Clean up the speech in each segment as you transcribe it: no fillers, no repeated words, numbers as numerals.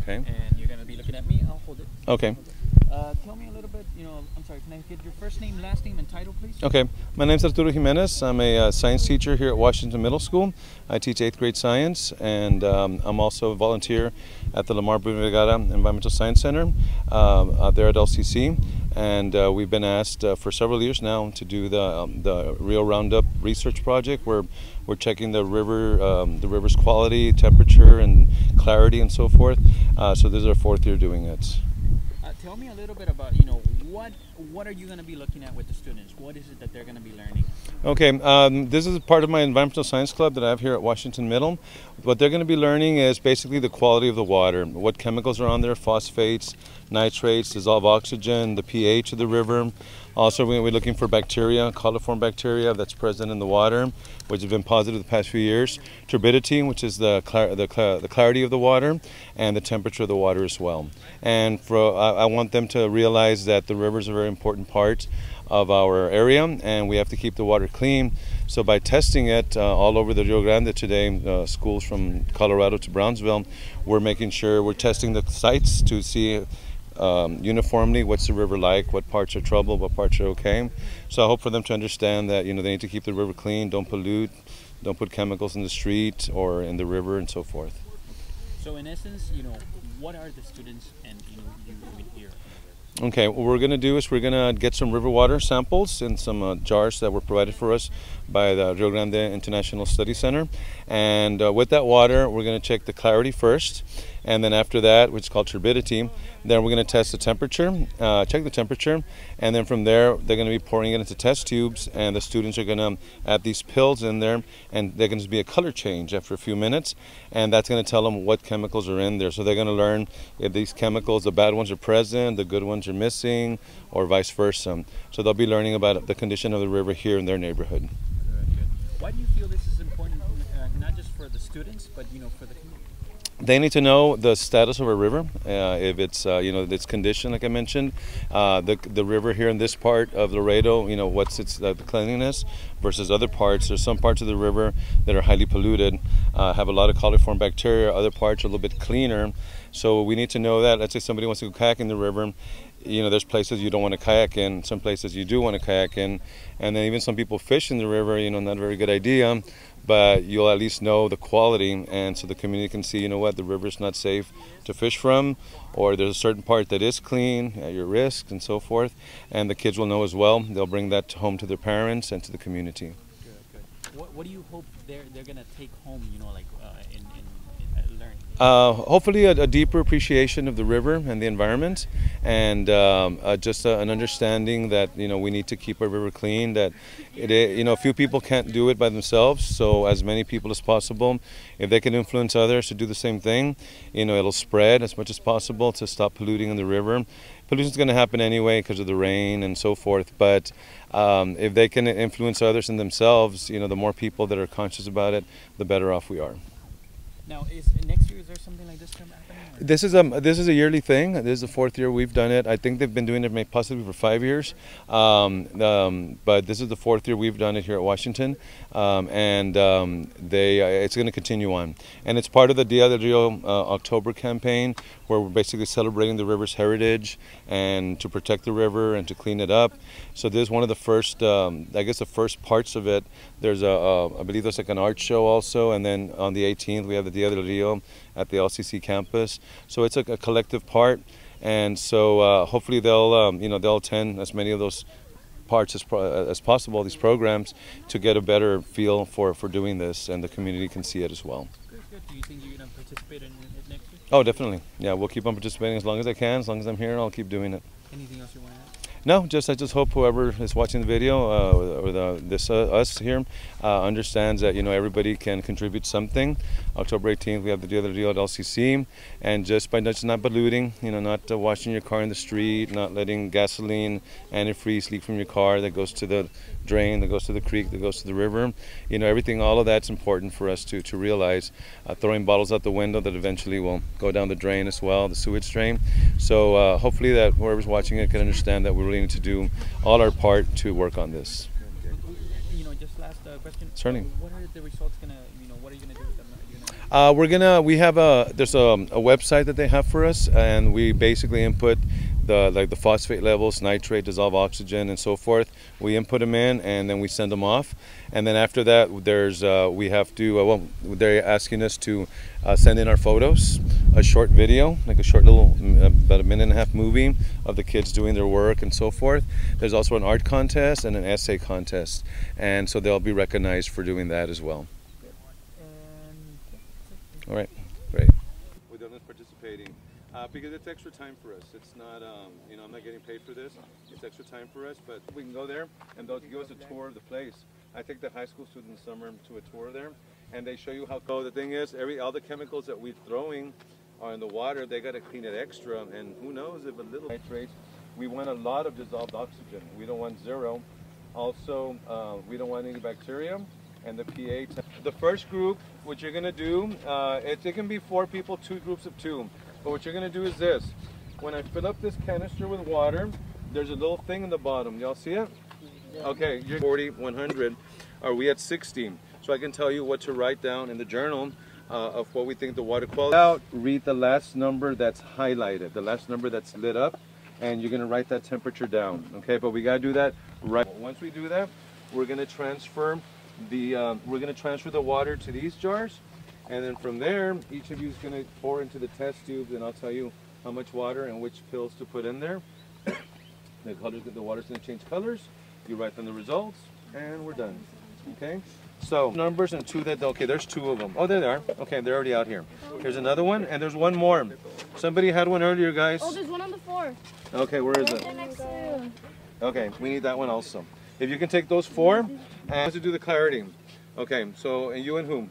Okay. And you're going to be looking at me. I'll hold it. Okay. Tell me a little bit, I'm sorry, can I get your first name, last name, and title, please? Okay. My name's Arturo Jimenez. I'm a science teacher here at Washington Middle School. I teach 8th grade science, and I'm also a volunteer at the Lamar Vergara Environmental Science Center out there at LCC. And we've been asked for several years now to do the Rio Roundup research project, where we're checking the river's quality, temperature, and clarity, and so forth. So this is our 4th year doing it. Tell me a little bit about, what are you going to be looking at with the students? What is it that they're going to be learning? Okay, this is part of my environmental science club that I have here at Washington Middle. What they're going to be learning is basically the quality of the water, what chemicals are on there, phosphates, nitrates, dissolved oxygen, the pH of the river. Also, we're looking for bacteria, coliform bacteria that's present in the water, which has been positive the past few years. Turbidity, which is the clarity of the water, and the temperature of the water as well. And I want them to realize that the river is a very important part of our area, and we have to keep the water clean. So by testing it all over the Rio Grande today, schools from Colorado to Brownsville, we're making sure we're testing the sites to see uniformly what's the river like, what parts are troubled, what parts are okay. So I hope for them to understand that they need to keep the river clean, don't pollute, don't put chemicals in the street or in the river, and so forth. So in essence, what are the students and you here? Okay, what we're going to do is we're going to get some river water samples in some jars that were provided for us by the Rio Grande International Study Center. And with that water, we're going to check the clarity first. And then after that, which is called turbidity, then we're going to test the temperature, check the temperature. And then from there, they're going to be pouring it into test tubes. And the students are going to add these pills in there. And they're going to be a color change after a few minutes. And that's going to tell them what chemicals are in there. So they're going to learn if these chemicals, the bad ones are present, the good ones are missing, or vice versa. So they'll be learning about the condition of the river here in their neighborhood. Very good. Why do you feel this is important, not just for the students, but for the community? They need to know the status of a river, if it's its condition, like I mentioned. The river here in this part of Laredo, what's its the cleanliness versus other parts. There's some parts of the river that are highly polluted, have a lot of coliform bacteria. Other parts are a little bit cleaner. So we need to know that. Let's say somebody wants to go kayak in the river. There's places you don't want to kayak in, some places you do want to kayak in, and then even some people fish in the river, not a very good idea, but you'll at least know the quality, and so the community can see, the river's not safe to fish from, or there's a certain part that is clean at your risk, and so forth, and the kids will know as well. They'll bring that home to their parents and to the community. Good. What do you hope they're going to take home, in learning? Hopefully a deeper appreciation of the river and the environment, and just an understanding that we need to keep our river clean, that a few people can't do it by themselves, so as many people as possible, if they can influence others to do the same thing, it'll spread as much as possible to stop polluting in the river. Pollution is going to happen anyway because of the rain and so forth, but if they can influence others and themselves, the more people that are conscious about it, the better off we are. Now, next year, is there something like this happening? This is a yearly thing. This is the 4th year we've done it. I think they've been doing it possibly for 5 years, but this is the 4th year we've done it here at Washington, and it's going to continue on. And it's part of the Dia del Rio October campaign, where we're basically celebrating the river's heritage and to protect the river and to clean it up. So this is one of the first, the first parts of it. There's I believe there's like an art show also, and then on the 18th we have the Dia del Rio at the LCC campus. So it's a collective part, and so hopefully they'll attend as many of those parts as possible, these programs, to get a better feel for doing this, and the community can see it as well. Good. Do you think you're going to participate in it next year? Oh, definitely. Yeah, we'll keep on participating as long as I can. As long as I'm here, I'll keep doing it. Anything else you want to add? No, I just hope whoever is watching the video or us here understands that everybody can contribute something. October 18th we have the Dia del Rio at LCC, and just by not polluting, not washing your car in the street, not letting gasoline, antifreeze leak from your car that goes to the drain, that goes to the creek, that goes to the river. Everything, all of that's important for us to realize. Throwing bottles out the window that eventually will go down the drain as well, the sewage drain. So hopefully that whoever's watching it can understand that we really need to do all our part to work on this. Just last question. Certainly. What are the results what are you going to do with them? We have there's a website that they have for us, and we basically input the phosphate levels, nitrate, dissolved oxygen, and so forth. We input them in, and then we send them off. And then after that, there's we have to. Well, they're asking us to send in our photos, a short video, like a short little, about a minute and a half movie of the kids doing their work and so forth. There's also an art contest and an essay contest, and so they'll be recognized for doing that as well. All right, great. We're done with participating because it's extra time for us. It's not, you know, I'm not getting paid for this. It's extra time for us, but we can go there and they'll give us a tour of the place. I take the high school students in the summer to a tour there, and they show you how. So the thing is, all the chemicals that we're throwing are in the water. They got to clean it extra, and who knows if a little nitrates. We want a lot of dissolved oxygen. We don't want zero. Also, we don't want any bacteria. And the pH. The first group, what you're going to do, it can be 4 people, 2 groups of 2. But what you're going to do is this. When I fill up this canister with water, there's a little thing in the bottom. Y'all see it? Okay, you're 40, 100. Are we at 60? So I can tell you what to write down in the journal of what we think the water quality. Out, read the last number that's highlighted, the last number that's lit up, and you're going to write that temperature down. Okay, but we got to do that right. Once we do that, we're going to transfer the water to these jars, and then from there each of you is going to pour into the test tubes, and I'll tell you how much water and which pills to put in there. The water's going to change colors. You write down the results, and we're done. Okay, so numbers and 2 that, okay, there's 2 of them. Oh, there they are. Okay, they're already out here. Here's another one, and there's one more. Somebody had one earlier, guys. Oh, there's one on the floor. Okay, where is it? Okay, we need that one also. If you can take those 4 and to do the clarity. Okay, so and you and whom?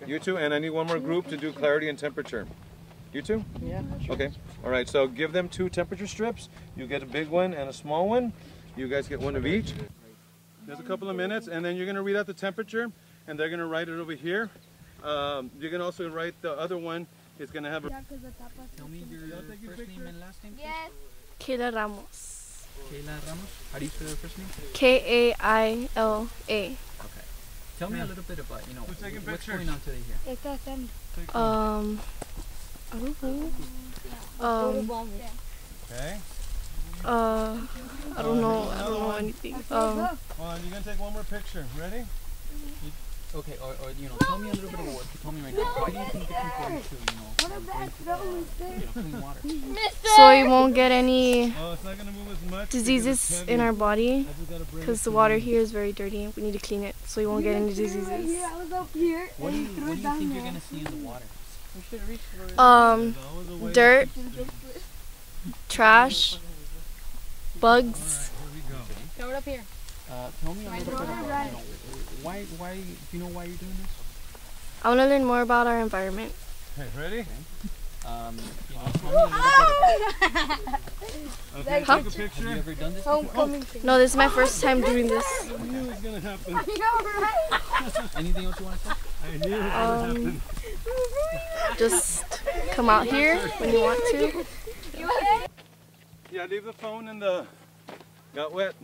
You 2, and I need one more group to do clarity and temperature. You 2? Yeah. Okay, all right, so give them 2 temperature strips. You get a big one and a small one. You guys get one of each. There's a couple of minutes, and then you're going to read out the temperature, and they're going to write it over here. You can also write the other one. It's going to have a... Tell me your first name and last name, please. Yes. Kayla Ramos. Kayla Ramos. How do you spell your first name? Kaila. Okay. Tell me a little bit about, you know, what's going on today here. I don't know. Okay. I don't know anything. Well, you're going to take one more picture. Ready? Okay, or you know, tell me a little bit about what you told me right now. Why do you think it's important to, drink clean water? So we won't get any It's not going to move as much diseases in our body, because the water here is very dirty. We need to clean it so we won't get any diseases. What do you think you're going to see in the water? Dirt, trash, bugs. Throw it up here. Tell me a little bit about, you know, why, do you know why you're doing this? I want to learn more about our environment. Okay, ready? You know, tell me a little bit about Okay, take a picture. Have you ever done this before? No, this is my first time doing this. I knew it was going to happen. Anything else you want to say? I knew it was going to happen. Just come out here when you want to. Yeah, leave the phone in the... Got wet.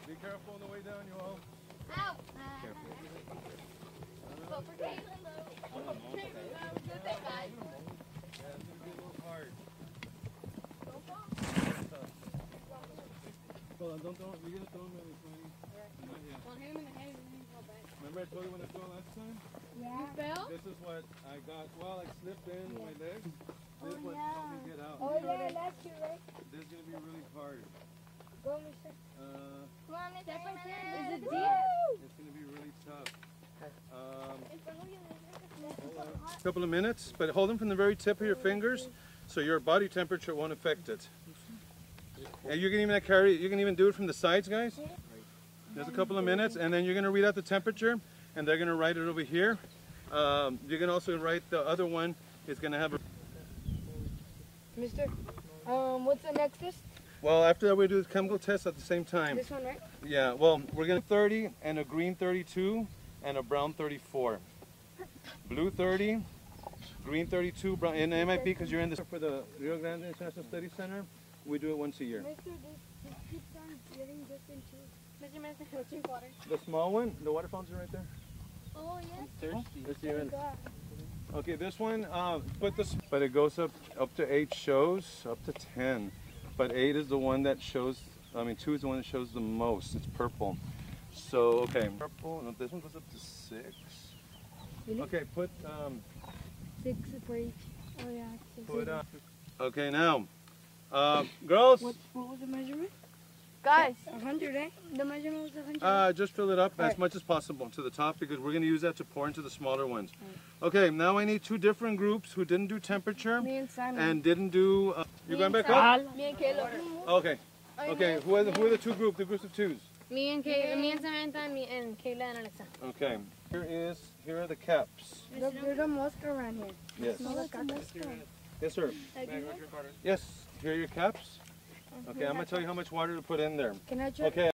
Be careful on the way down, you all. Ow. Careful. Go for Caitlin, though. Good thing, guys. Yeah, it's going to be a little hard. Hold on, don't throw it. You're going to throw him in his money. Not yet. Well, hit him in the head and then he fall back. Remember I told you when I fell last time? Yeah. You fell? This is what I got. Well, I slipped in my legs. This is what helped me get out. Oh, yeah, that's you, right? This is going to be really hard. Go, mister. Come on, Mr. Is it deep? It's going to be really tough. A couple of minutes, but hold them from the very tip of your fingers so your body temperature won't affect it. And you can even you can even do it from the sides, guys. There's a couple of minutes, and then you're going to read out the temperature, and they're going to write it over here. You can also write the other one. It's going to have a... Mister, what's the next test? Well, after that we do the chemical test at the same time. This one, right? Yeah, well, we're going to 30 and a green 32 and a brown 34. Blue 30, green 32, brown, and it might be because you're in this for the Rio Grande International Study Center. We do it once a year. Mister, this keeps on getting different too. Measurements and drink water. The small one, the water fountain's right there. Oh, yes. Thirsty. Let's see it. Okay, this one, put this, but it goes up to 8 shows, up to 10. But 8 is the one that shows, 2 is the one that shows the most. It's purple. So, okay, purple, no, this one goes up to 6. Really? Okay, put, 6 for each. Oh, yeah. put, okay, now, girls, What was the measurement? Guys, 100, eh? The measurement was 100. just fill it up as much as possible to the top because we're going to use that to pour into the smaller ones. Okay, now I need 2 different groups who didn't do temperature Me and Simon. and didn't do, you going back up? Me and Caleb. Okay, okay, who are the 2 groups, the groups of 2s? Me and Caleb. Me and Samantha. Me and Kayla and Alexa. Okay, here are the caps. There's a mosca around here. Yes. No, that's a mosca. Yes, sir. Yes, here are your caps. Okay, I'm going to tell you how much water to put in there. Can I try? Okay.